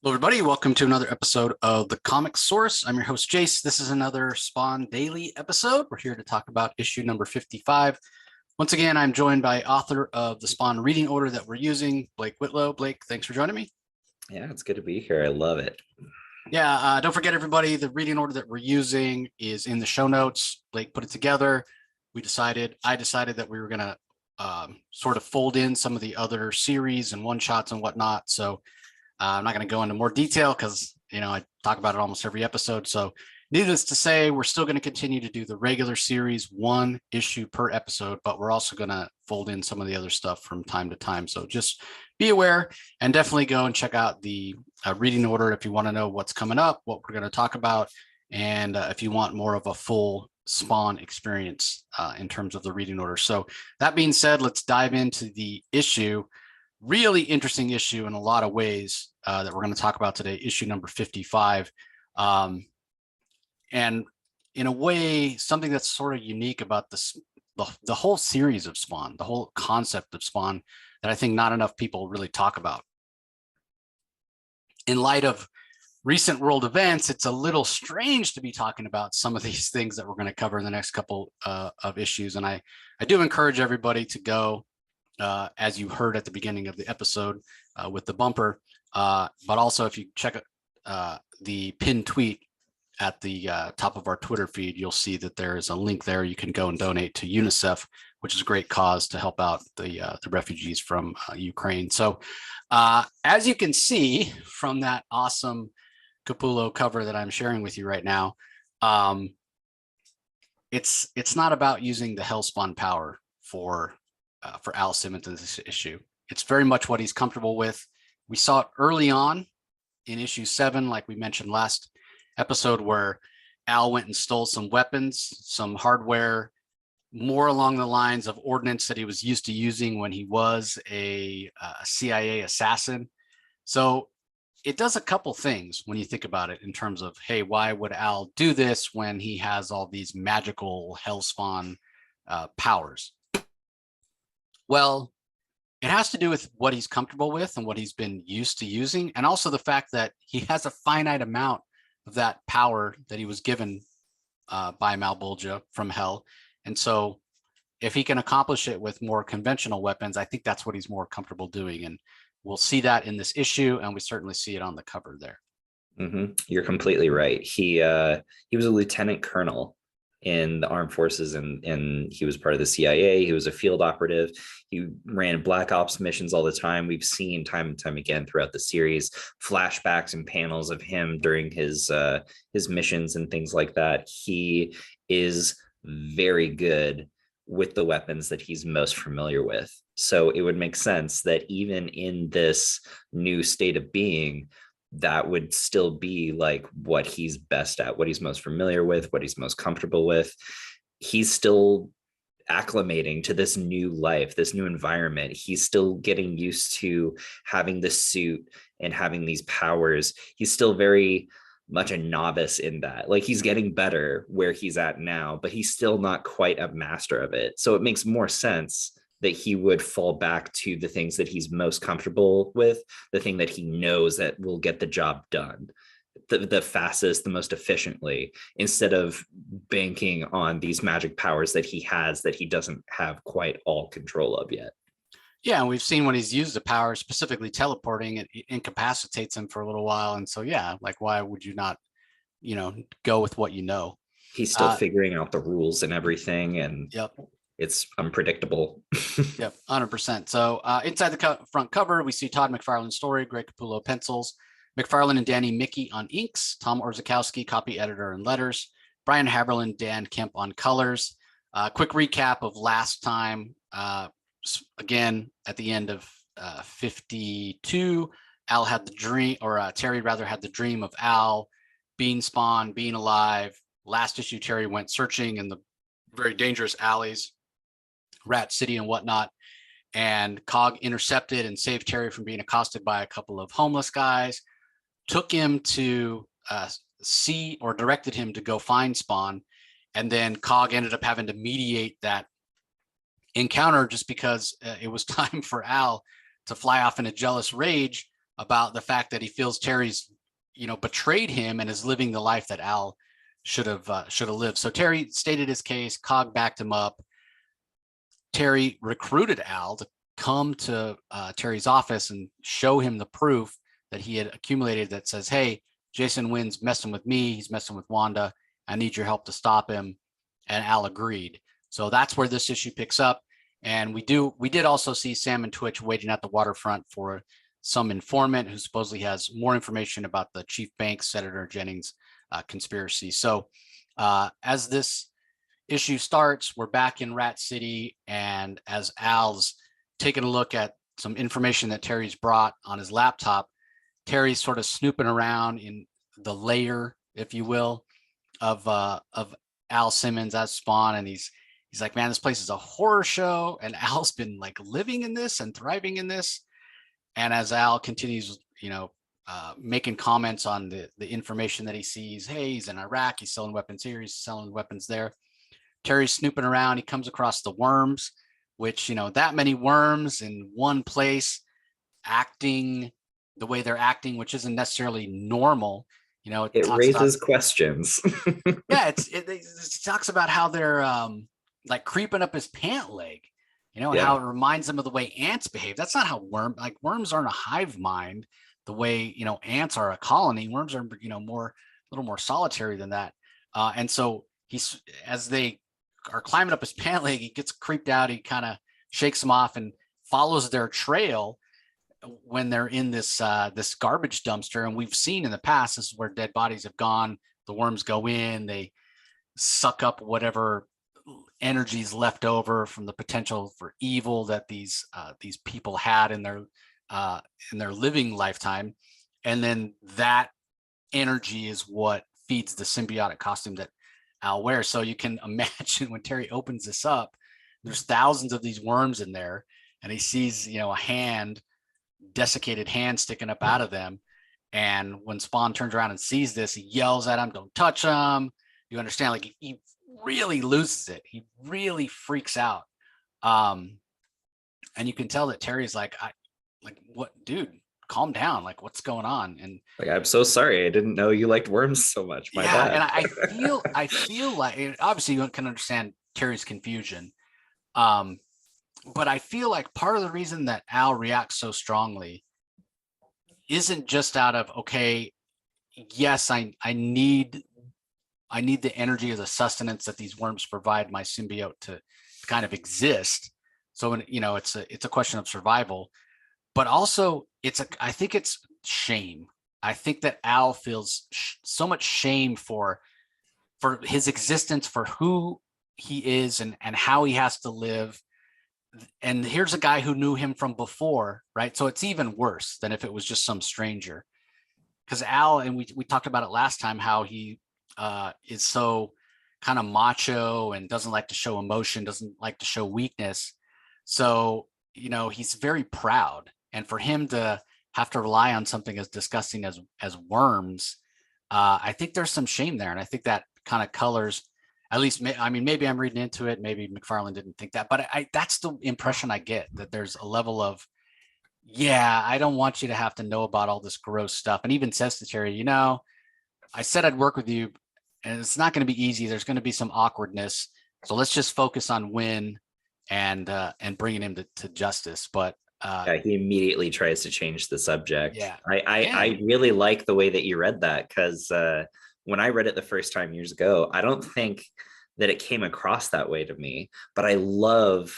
Hello, everybody. Welcome to another episode of The Comic Source. I'm your host, Jace. This is another Spawn Daily episode. We're here to talk about issue number 55. Once again, I'm joined by author of the Spawn reading order that we're using, Blake Whitlow. Blake, thanks for joining me. Yeah, it's good to be here. I love it. Yeah, don't forget, everybody, the reading order that we're using is in the show notes. Blake put it together. I decided that we were going to sort of fold in some of the other series and one-shots and whatnot. So I'm not going to go into more detail because, I talk about it almost every episode. So needless to say, we're still going to continue to do the regular series, one issue per episode, but we're also going to fold in some of the other stuff from time to time. So just be aware and definitely go and check out the reading order if you want to know what's coming up, what we're going to talk about, and if you want more of a full Spawn experience in terms of the reading order. So that being said, let's dive into the issue. Really interesting issue in a lot of ways that we're going to talk about today, issue number 55. And in a way, something that's sort of unique about the whole series of Spawn, the whole concept of Spawn, that I think not enough people really talk about. In light of recent world events, it's a little strange to be talking about some of these things that we're going to cover in the next couple of issues. And I do encourage everybody to go, as you heard at the beginning of the episode with the bumper, but also if you check the pinned tweet at the top of our Twitter feed, you'll see that there is a link there. You can go and donate to UNICEF, which is a great cause to help out the refugees from Ukraine. So as you can see from that awesome Capullo cover that I'm sharing with you right now, it's not about using the hellspawn power for Al Simmons in this issue. It's very much what he's comfortable with. We saw it early on in issue 7, like we mentioned last episode, where Al went and stole some weapons, some hardware, more along the lines of ordnance that he was used to using when he was a CIA assassin. So it does a couple things when you think about it in terms of, hey, why would Al do this when he has all these magical hellspawn powers? Well, it has to do with what he's comfortable with and what he's been used to using, and also the fact that he has a finite amount of that power that he was given by Malbolgia from Hell. And so if he can accomplish it with more conventional weapons, I think that's what he's more comfortable doing. And we'll see that in this issue, and we certainly see it on the cover there. Mm-hmm. You're completely right. He was a lieutenant colonel in the armed forces, and he was part of the CIA. He was a field operative. He ran black ops missions all the time. We've seen time and time again throughout the series flashbacks and panels of him during his missions and things like that. He is very good with the weapons that he's most familiar with. So it would make sense that even in this new state of being, that would still be like what he's best at, what he's most familiar with, what he's most comfortable with. He's still acclimating to this new life, this new environment. He's still getting used to having the suit and having these powers. He's still very much a novice in that. Like, he's getting better where he's at now, but he's still not quite a master of it. So it makes more sense that he would fall back to the things that he's most comfortable with, the thing that he knows that will get the job done the fastest, the most efficiently, instead of banking on these magic powers that he has that he doesn't have quite all control of yet. Yeah, and we've seen when he's used the power, specifically teleporting, it incapacitates him for a little while. And so, yeah, like, why would you not, go with what you know? He's still figuring out the rules and everything, and yep. It's unpredictable. Yep, 100%. So inside the front cover, we see Todd McFarlane's story, Greg Capullo pencils, McFarlane and Danny Miki on inks, Tom Orzechowski, copy editor and letters, Brian Haberlin, Dan Kemp on colors. Quick recap of last time. Again, at the end of 52, Al had the dream, or Terry rather had the dream of Al being spawned, being alive. Last issue, Terry went searching in the very dangerous alleys, Rat City and whatnot, and Cog intercepted and saved Terry from being accosted by a couple of homeless guys, took him to see, or directed him to go find Spawn, and then Cog ended up having to mediate that encounter just because it was time for Al to fly off in a jealous rage about the fact that he feels Terry's, betrayed him and is living the life that Al should have lived. So Terry stated his case. Cog backed him up. Terry recruited Al to come to Terry's office and show him the proof that he had accumulated that says, hey, Jason Winn's messing with me. He's messing with Wanda. I need your help to stop him. And Al agreed. So that's where this issue picks up. And we did also see Sam and Twitch waiting at the waterfront for some informant who supposedly has more information about the Chief Banks, Senator Jennings conspiracy. So as this issue starts, we're back in Rat City, and as Al's taking a look at some information that Terry's brought on his laptop, Terry's sort of snooping around in the layer, if you will, of Al Simmons as Spawn, and he's like, man, this place is a horror show, and Al's been like living in this and thriving in this. And as Al continues, making comments on the information that he sees, hey, he's in Iraq, he's selling weapons here, he's selling weapons there. Terry's snooping around. He comes across the worms, which, that many worms in one place acting the way they're acting, which isn't necessarily normal. It raises questions. Yeah, it talks about how they're like creeping up his pant leg, how it reminds them of the way ants behave. That's not how worms aren't a hive mind the way, ants are a colony. Worms are, a little more solitary than that. And so as they are climbing up his pant leg, he gets creeped out. He kind of shakes them off and follows their trail when they're in this garbage dumpster. And we've seen in the past, this is where dead bodies have gone. The worms go in, they suck up whatever energies left over from the potential for evil that these people had in their living lifetime, and then that energy is what feeds the symbiotic costume that Al wears. So you can imagine when Terry opens this up, there's thousands of these worms in there, and he sees a desiccated hand sticking up out of them. And when Spawn turns around and sees this, he yells at him, "Don't touch him!" You understand? Like he really loses it. He really freaks out. And you can tell that Terry's like, what, dude, calm down. Like, what's going on? And like, I'm so sorry. I didn't know you liked worms so much. My bad. And I feel like, obviously you can understand Terry's confusion. But I feel like part of the reason that Al reacts so strongly isn't just out of, okay, yes, I need the energy as a sustenance that these worms provide my symbiote to kind of exist. So when, it's a question of survival, but also I think it's shame. I think that Al feels so much shame for his existence, for who he is and how he has to live. And here's a guy who knew him from before, right? So it's even worse than if it was just some stranger. Because Al, and we talked about it last time, how he is so kind of macho and doesn't like to show emotion, doesn't like to show weakness. So, he's very proud. And for him to have to rely on something as disgusting as worms, I think there's some shame there. And I think that kind of colors, at least, maybe I'm reading into it. Maybe McFarlane didn't think that, but that's the impression I get, that there's a level of, yeah, I don't want you to have to know about all this gross stuff. And even says to Terry, I said I'd work with you, and it's not going to be easy. There's going to be some awkwardness. So let's just focus on Winn and bringing him to justice. But he immediately tries to change the subject. Yeah, I really like the way that you read that, because when I read it the first time years ago, I don't think that it came across that way to me. But I love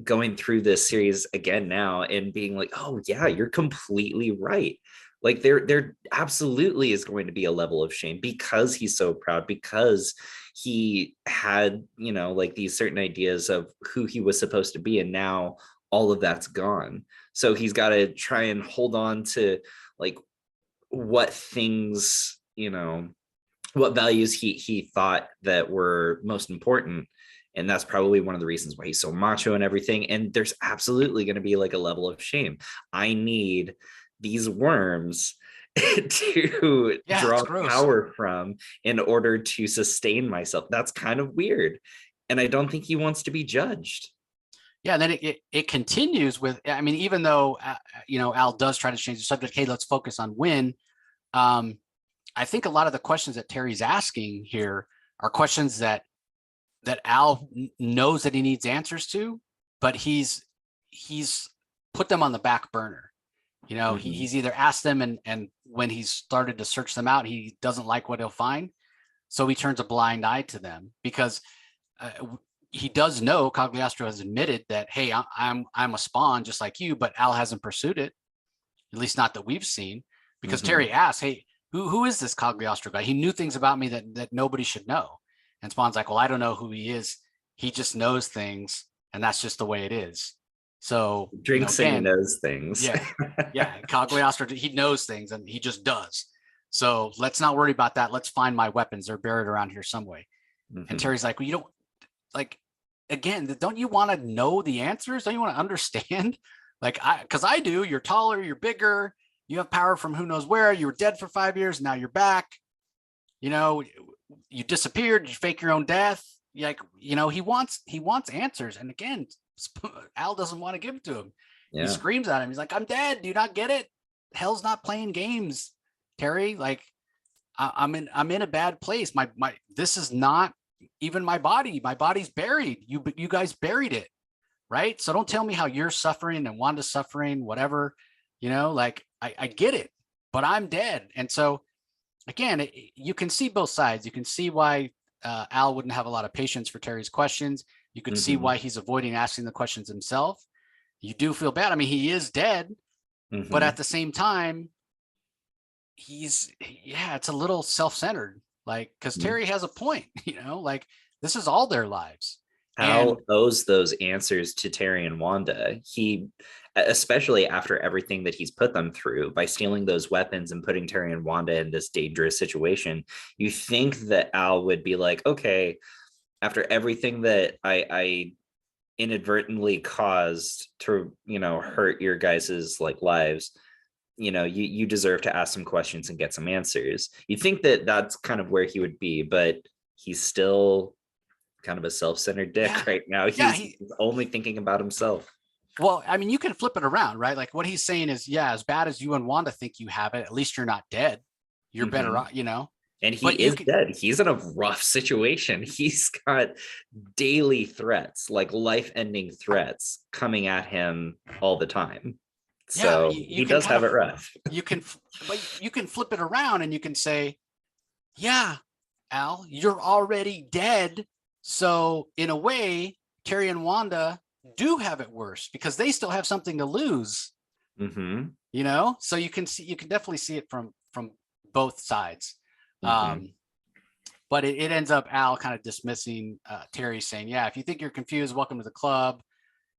going through this series again now and being like, oh yeah, you're completely right. Like there absolutely is going to be a level of shame, because he's so proud, because he had, like these certain ideas of who he was supposed to be, and now all of that's gone. So he's got to try and hold on to like what things, what values he thought that were most important. And that's probably one of the reasons why he's so macho and everything. And there's absolutely going to be like a level of shame. I need these worms to draw power from in order to sustain myself. That's kind of weird. And I don't think he wants to be judged. Yeah, and then it continues with, I mean, even though Al does try to change the subject, hey, let's focus on Winn. I think a lot of the questions that Terry's asking here are questions that Al knows that he needs answers to, but he's put them on the back burner. He's either asked them, and when he's started to search them out, he doesn't like what he'll find, so he turns a blind eye to them, because he does know, Cagliostro has admitted that, hey, I'm a spawn just like you, but Al hasn't pursued it, at least not that we've seen, because Terry asked, hey, who is this Cagliostro guy? He knew things about me that nobody should know. And Spawn's like, well, I don't know who he is. He just knows things, and that's just the way it is. So drinks and he knows things. Yeah. Cagliostro, he knows things, and he just does. So let's not worry about that. Let's find my weapons. They're buried around here some way. And Terry's like, well, you don't, like, again, don't you want to know the answers? Don't you want to understand? Like, because I do. You're taller, you're bigger, you have power from who knows where. You were dead for 5 years, now you're back. You disappeared, you fake your own death. Like, he wants answers. And again, Al doesn't want to give it to him. He screams at him. He's like, I'm dead. Do you not get it? Hell's not playing games, Terry. Like, I'm in a bad place. My this is not even my body. My body's buried. You guys buried it, right? So don't tell me how you're suffering and Wanda's suffering, whatever. Like, I get it, but I'm dead. And so again, you can see both sides. You can see why Al wouldn't have a lot of patience for Terry's questions. You could see why he's avoiding asking the questions himself. You do feel bad. I mean, he is dead, but at the same time, it's a little self-centered, like, because Terry has a point, like, this is all their lives. Al owes those answers to Terry and Wanda. He, especially after everything that he's put them through by stealing those weapons and putting Terry and Wanda in this dangerous situation, you think that Al would be like, okay, after everything that I inadvertently caused to, hurt your guys's lives, you deserve to ask some questions and get some answers. You think that that's kind of where he would be, but he's still kind of a self-centered dick right now. He's only thinking about himself. Well, I mean, you can flip it around, right? Like, what he's saying is, as bad as you and Wanda think you have it, at least you're not dead. You're better off, And he is dead. He's in a rough situation. He's got daily threats, like life-ending threats, coming at him all the time. So he does have it rough. You can flip it around and you can say, yeah, Al, you're already dead. So in a way, Terry and Wanda do have it worse because they still have something to lose. So you can definitely see it from both sides. But it ends up Al kind of dismissing Terry, saying, yeah, if you think you're confused, welcome to the club.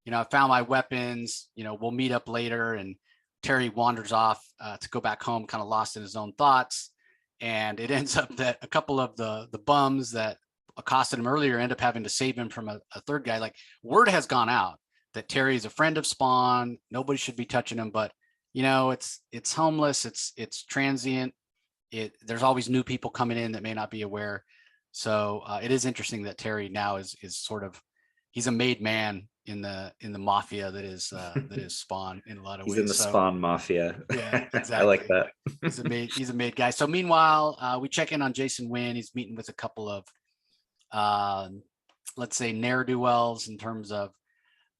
I found my weapons, we'll meet up later. And Terry wanders off to go back home, kind of lost in his own thoughts. And it ends up that a couple of the bums that accosted him earlier end up having to save him from a third guy. Like, word has gone out that Terry's a friend of Spawn. Nobody should be touching him, but it's homeless. It's transient. There's always new people coming in that may not be aware. So it is interesting that Terry now is sort of, he's a made man in the mafia that is Spawn in a lot of ways. He's in the Spawn mafia. Yeah, exactly. I like that. He's a made guy. So meanwhile, we check in on Jason Winn. He's meeting with a couple of let's say ne'er-do-wells in terms of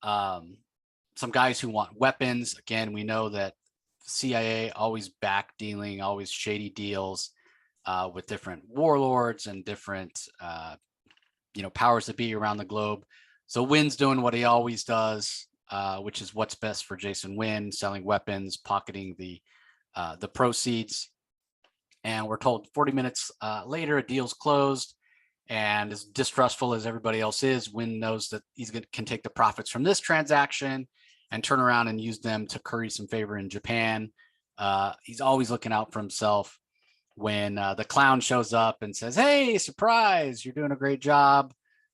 some guys who want weapons. Again, we know that CIA always back dealing, always shady deals with different warlords and different powers that be around the globe. So Wynn's doing what he always does, which is what's best for Jason Winn, selling weapons, pocketing the proceeds. And we're told 40 minutes later, a deal's closed. And as distrustful as everybody else is, Winn knows that can take the profits from this transaction and turn around and use them to curry some favor in Japan. He's always looking out for himself. When the clown shows up and says, "Hey, surprise! You're doing a great job.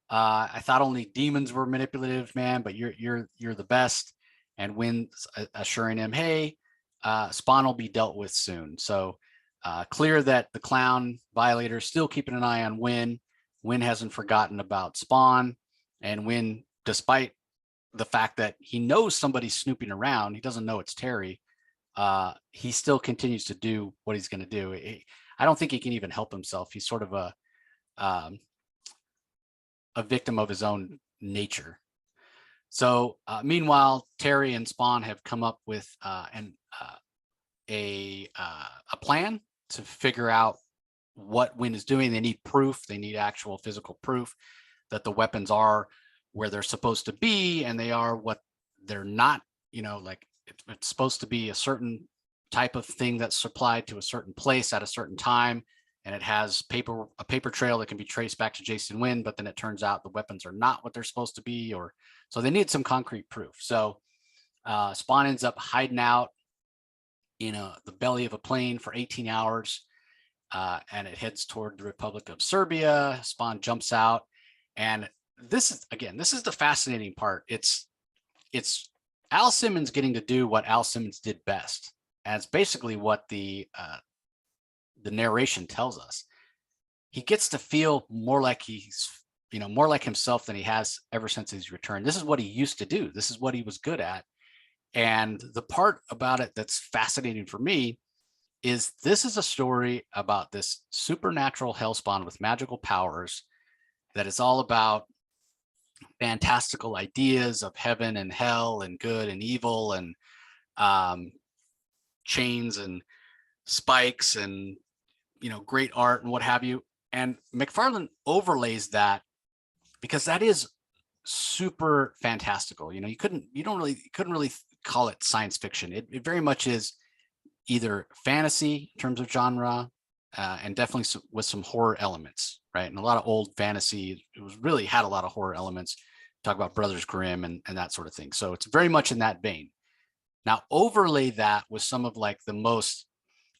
I thought only demons were manipulative, man, but you're the best." And Wynn's assuring him, "Hey, Spawn will be dealt with soon." So clear that the clown violator is still keeping an eye on Winn. Winn hasn't forgotten about Spawn, and Winn, despite the fact that he knows somebody's snooping around. He doesn't know it's Terry. He still continues to do what he's going to do. I don't think he can even help himself. He's sort of a victim of his own nature. So meanwhile, Terry and Spawn have come up with a plan to figure out what Winn is doing. They need proof. They need actual physical proof that the weapons are where they're supposed to be, and they are what they're not. Like it's supposed to be a certain type of thing that's supplied to a certain place at a certain time, and it has a paper trail that can be traced back to Jason Winn, but then it turns out the weapons are not what they're supposed to be, or so they need some concrete proof. So Spawn ends up hiding out in the belly of a plane for 18 hours, and it heads toward the Republic of Serbia. Spawn jumps out, and this is the fascinating part. It's Al Simmons getting to do what Al Simmons did best, and it's basically what the narration tells us. He gets to feel more like he's more like himself than he has ever since his return. This is what he used to do. This is what he was good at. And the part about it that's fascinating for me is this is a story about this supernatural hellspawn with magical powers that is all about fantastical ideas of heaven and hell and good and evil and chains and spikes and great art and what have you. And McFarlane overlays that because that is super fantastical. You couldn't really call it science fiction. It very much is either fantasy in terms of genre, and definitely with some horror elements, right? And a lot of old fantasy, it had a lot of horror elements. Talk about Brothers Grimm and that sort of thing. So it's very much in that vein. Now overlay that with some of like the most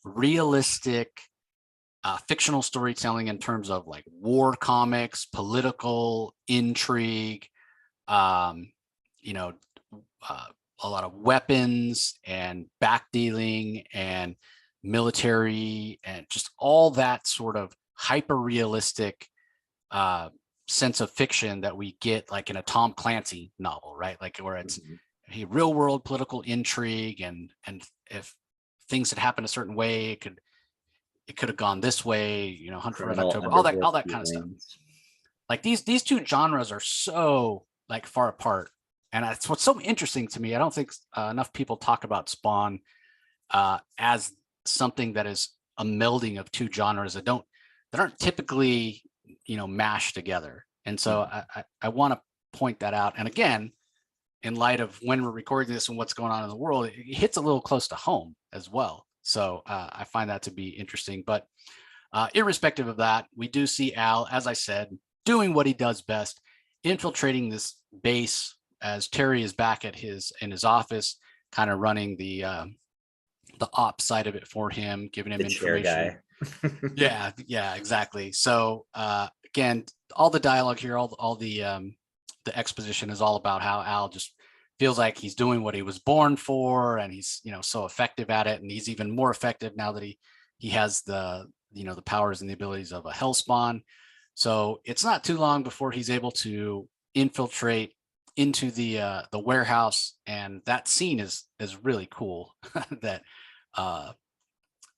realistic fictional storytelling in terms of like war comics, political intrigue, a lot of weapons and backdealing and military and just all that sort of hyper realistic sense of fiction that we get like in a Tom Clancy novel, right? Like where it's a real world political intrigue, and if things had happened a certain way, it could have gone this way, Hunt for Red October, all that kind of stuff. Like these two genres are so like far apart, and that's what's so interesting to me. I don't think enough people talk about Spawn as something that is a melding of two genres that aren't typically mashed together. And so I want to point that out. And again, in light of when we're recording this and what's going on in the world, it hits a little close to home as well. So I find that to be interesting. But irrespective of that, we do see Al, as I said, doing what he does best, infiltrating this base as Terry is back in his office, kind of running the op side of it for him, giving him information. Yeah, exactly. So again, all the dialogue here, all the exposition is all about how Al just feels like he's doing what he was born for, and he's so effective at it, and he's even more effective now that he has the the powers and the abilities of a hellspawn. So it's not too long before he's able to infiltrate into the warehouse, and that scene is really cool that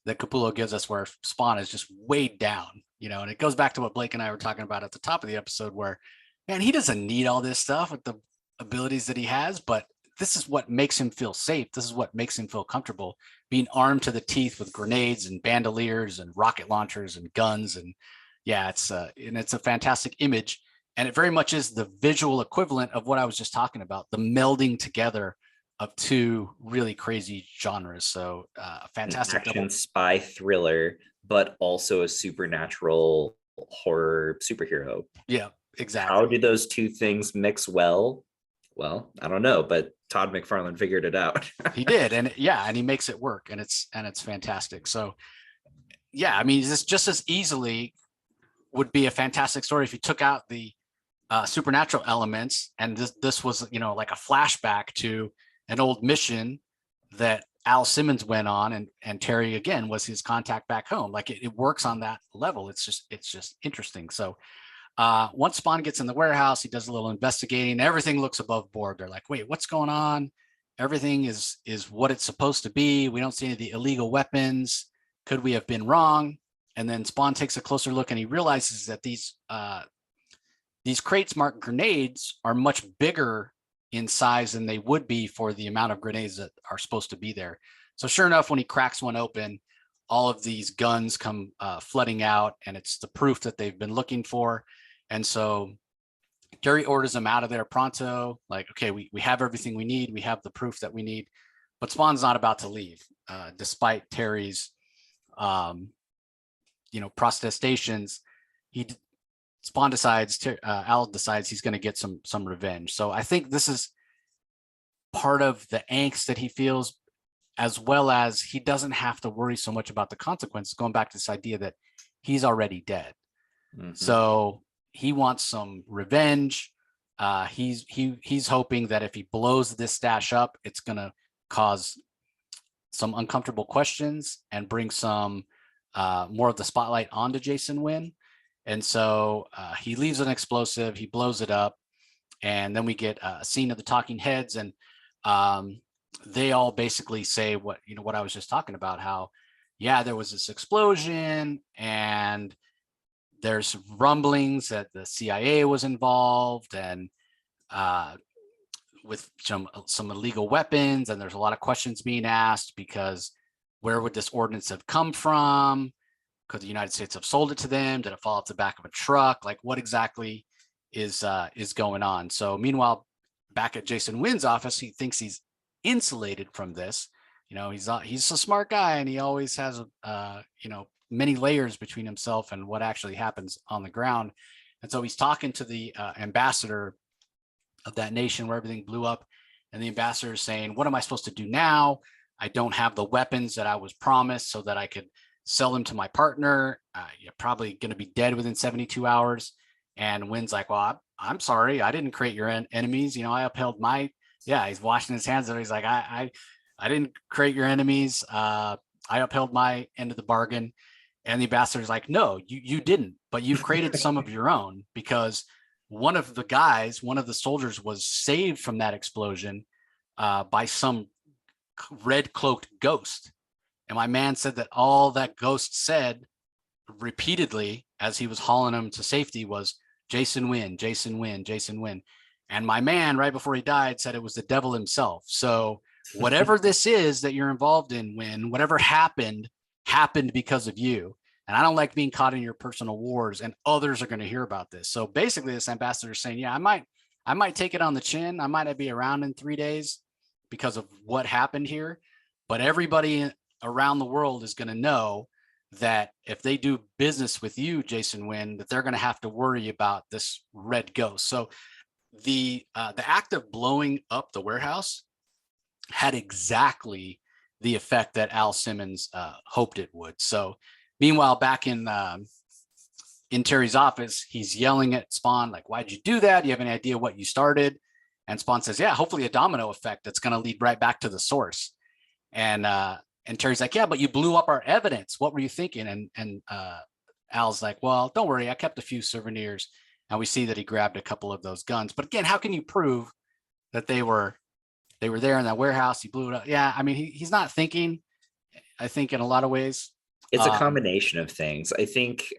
Capullo gives us, where Spawn is just weighed down, and it goes back to what Blake and I were talking about at the top of the episode, where, man, he doesn't need all this stuff with the abilities that he has, but this is what makes him feel safe. This is what makes him feel comfortable, being armed to the teeth with grenades and bandoliers and rocket launchers and guns. And yeah, it's a fantastic image. And it very much is the visual equivalent of what I was just talking about, the melding together of two really crazy genres. So fantastic action spy thriller, but also a supernatural horror superhero. Yeah, exactly. How do those two things mix well? Well, I don't know, but Todd McFarlane figured it out. He did, and he makes it work, and it's fantastic. So yeah, I mean, this just as easily would be a fantastic story if you took out the supernatural elements, and this was like a flashback to an old mission that Al Simmons went on, and Terry again was his contact back home. Like it works on that level. It's just interesting. So Once Spawn gets in the warehouse, he does a little investigating. Everything looks above board. They're like, wait, what's going on? Everything is what it's supposed to be. We don't see any of the illegal weapons. Could we have been wrong? And then Spawn takes a closer look and he realizes that these crates marked grenades are much bigger in size than they would be for the amount of grenades that are supposed to be there. So sure enough, when he cracks one open, all of these guns come flooding out, and it's the proof that they've been looking for. And so Terry orders them out of there pronto, like, okay, we have everything we need. We have the proof that we need. But Spawn's not about to leave, despite Terry's, protestations. Spawn decides, Al decides he's going to get some revenge. So I think this is part of the angst that he feels, as well as he doesn't have to worry so much about the consequences, going back to this idea that he's already dead. Mm-hmm. So he wants some revenge. He's hoping that if he blows this stash up, it's going to cause some uncomfortable questions and bring some more of the spotlight onto Jason Winn. And so he leaves an explosive, he blows it up, and then we get a scene of the talking heads, and they all basically say what I was just talking about, how, yeah, there was this explosion and there's rumblings that the CIA was involved, and with some illegal weapons, and there's a lot of questions being asked because where would this ordnance have come from? Could the United States have sold it to them? Did it fall off the back of a truck? Like, what exactly is going on? So meanwhile, back at Jason Winn's office, he thinks he's insulated from this. He's a smart guy, and he always has many layers between himself and what actually happens on the ground. And so he's talking to the ambassador of that nation where everything blew up, and the ambassador is saying, what am I supposed to do now? I don't have the weapons that I was promised so that I could sell them to my partner. You're probably going to be dead within 72 hours. And Wynn's like, well, I'm sorry, I didn't create your enemies. I upheld my, he's washing his hands. And he's like, I didn't create your enemies. I upheld my end of the bargain. And the ambassador's like, no, you didn't, but you created some of your own, because one of the soldiers was saved from that explosion by some red cloaked ghost. And my man said that all that ghost said repeatedly as he was hauling him to safety was, Jason Winn, Jason Winn, Jason Winn. And my man, right before he died, said it was the devil himself. So whatever this is that you're involved in, Winn, whatever happened because of you. And I don't like being caught in your personal wars, and others are going to hear about this. So basically this ambassador is saying, yeah, I might take it on the chin. I might not be around in 3 days because of what happened here, but everybody around the world is going to know that if they do business with you, Jason Winn, that they're going to have to worry about this red ghost. So the act of blowing up the warehouse had exactly the effect that Al Simmons hoped it would. So meanwhile, back in Terry's office, he's yelling at Spawn, like, why'd you do that? Do you have any idea what you started? And Spawn says, yeah, hopefully a domino effect that's going to lead right back to the source. And Terry's like, yeah, but you blew up our evidence. What were you thinking? And Al's like, well, don't worry, I kept a few souvenirs. And we see that he grabbed a couple of those guns. But again, how can you prove that they were there in that warehouse? He blew it up. Yeah, I mean, he's not thinking, I think, in a lot of ways. It's a combination of things. I think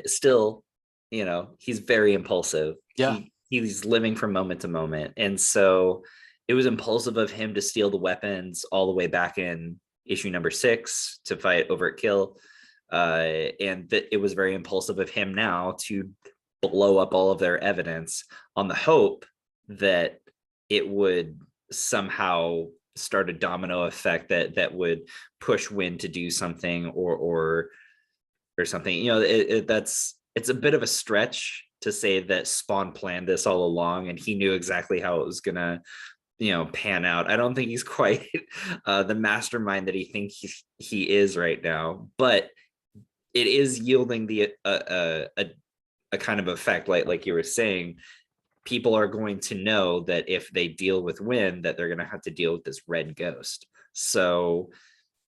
still, he's very impulsive. Yeah. He's living from moment to moment. And so it was impulsive of him to steal the weapons all the way back in issue number 6 to fight Overt Kill. And that it was very impulsive of him now to blow up all of their evidence on the hope that it would somehow start a domino effect that would push Winn to do something or something. It's a bit of a stretch to say that Spawn planned this all along and he knew exactly how it was gonna pan out. I don't think he's quite the mastermind that he thinks he is right now, but it is yielding a kind of effect, like you were saying. People are going to know that if they deal with Winn, that they're going to have to deal with this red ghost. So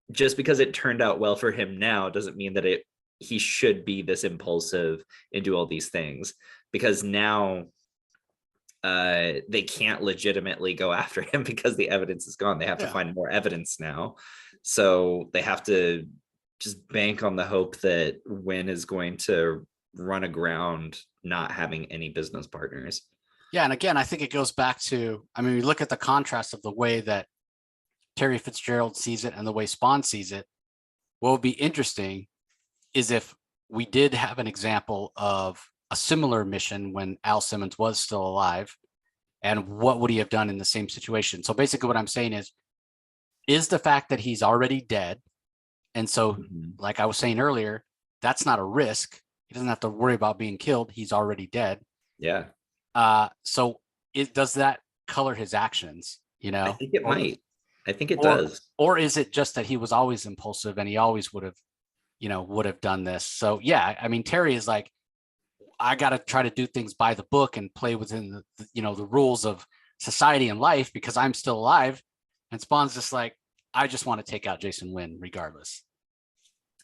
just because it turned out well for him now doesn't mean that it he should be this impulsive and do all these things, because now they can't legitimately go after him because the evidence is gone. They have to find more evidence now. So they have to just bank on the hope that Winn is going to run aground not having any business partners. Yeah, and again, I think it goes back to, I mean, we look at the contrast of the way that Terry Fitzgerald sees it and the way Spawn sees it. What would be interesting is if we did have an example of a similar mission when Al Simmons was still alive, and what would he have done in the same situation? So basically what I'm saying is the fact that he's already dead. And so, like I was saying earlier, that's not a risk. He doesn't have to worry about being killed. He's already dead. Yeah. So does that color his actions, you know? I think it might. I think it does. Or is it just that he was always impulsive and he always would have done this? So yeah, I mean, Terry is like, I got to try to do things by the book and play within the rules of society and life because I'm still alive. And Spawn's just like, I just want to take out Jason Winn regardless.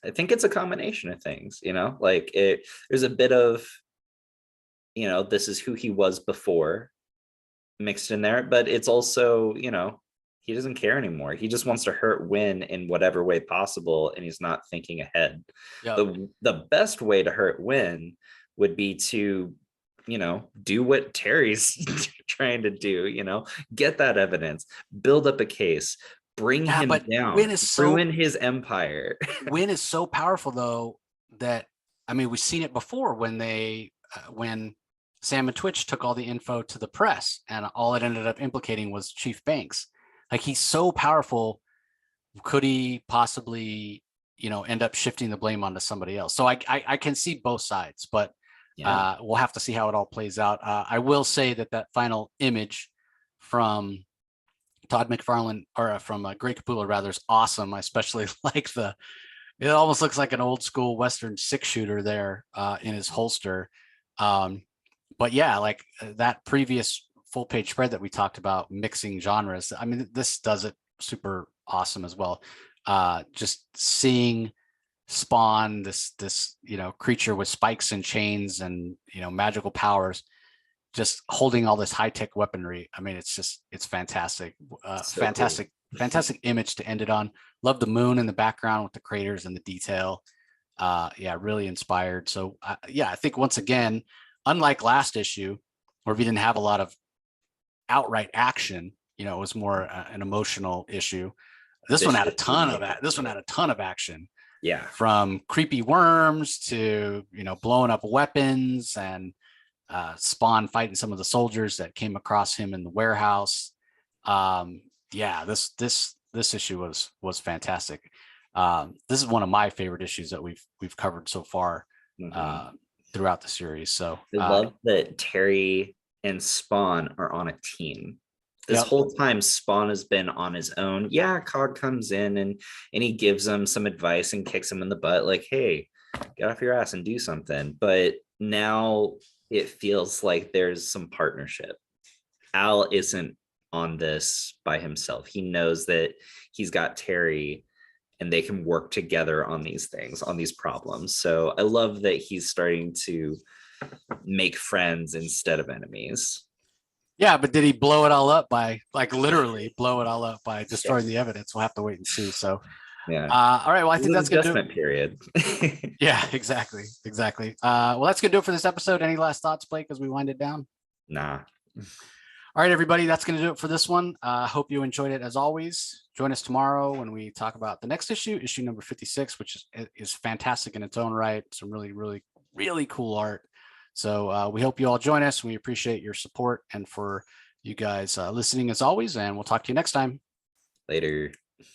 I think it's a combination of things, like there's a bit of, this is who he was before mixed in there, but it's also, he doesn't care anymore. He just wants to hurt Winn in whatever way possible. And he's not thinking ahead. Yep. The best way to hurt Winn would be to, do what Terry's trying to do, get that evidence, build up a case, bring him down, ruin his empire. Winn is so powerful though, that, I mean, we've seen it before when Sam and Twitch took all the info to the press and all it ended up implicating was Chief Banks. Like, he's so powerful. Could he possibly, end up shifting the blame onto somebody else? So I can see both sides, but we'll have to see how it all plays out. I will say that final image from Todd McFarlane, or from Greg Capullo rather, is awesome. I especially like it almost looks like an old school Western 6-shooter there in his holster. But yeah, like that previous full page spread that we talked about, mixing genres. I mean, this does it super awesome as well. Just seeing Spawn, this creature with spikes and chains and magical powers, just holding all this high-tech weaponry. I mean, it's fantastic. Fantastic image to end it on. Love the moon in the background with the craters and the detail. Really inspired. So I think once again, unlike last issue where we didn't have a lot of outright action, it was more an emotional issue. This one had a ton of action. Yeah. From creepy worms to, blowing up weapons and Spawn fighting some of the soldiers that came across him in the warehouse. This issue was fantastic. This is one of my favorite issues that we've covered so far throughout the series. So I love that Terry and Spawn are on a team. This whole time, Spawn has been on his own. Yeah, Cog comes in and he gives him some advice and kicks him in the butt, like, hey, get off your ass and do something. But now it feels like there's some partnership. Al isn't on this by himself. He knows that he's got Terry and they can work together on these things, on these problems. So I love that he's starting to make friends instead of enemies. Yeah, but did he blow it all up by, like, literally blow it all up by destroying the evidence? We'll have to wait and see. So, all right. Well, I think that's going to do it. Period. Yeah, exactly. Well, that's going to do it for this episode. Any last thoughts, Blake, as we wind it down? Nah. All right, everybody, that's going to do it for this one. Hope you enjoyed it as always. Join us tomorrow when we talk about the next issue number 56, which is fantastic in its own right. Some really, really, really cool art. So we hope you all join us. We appreciate your support and for you guys listening as always, and we'll talk to you next time. Later.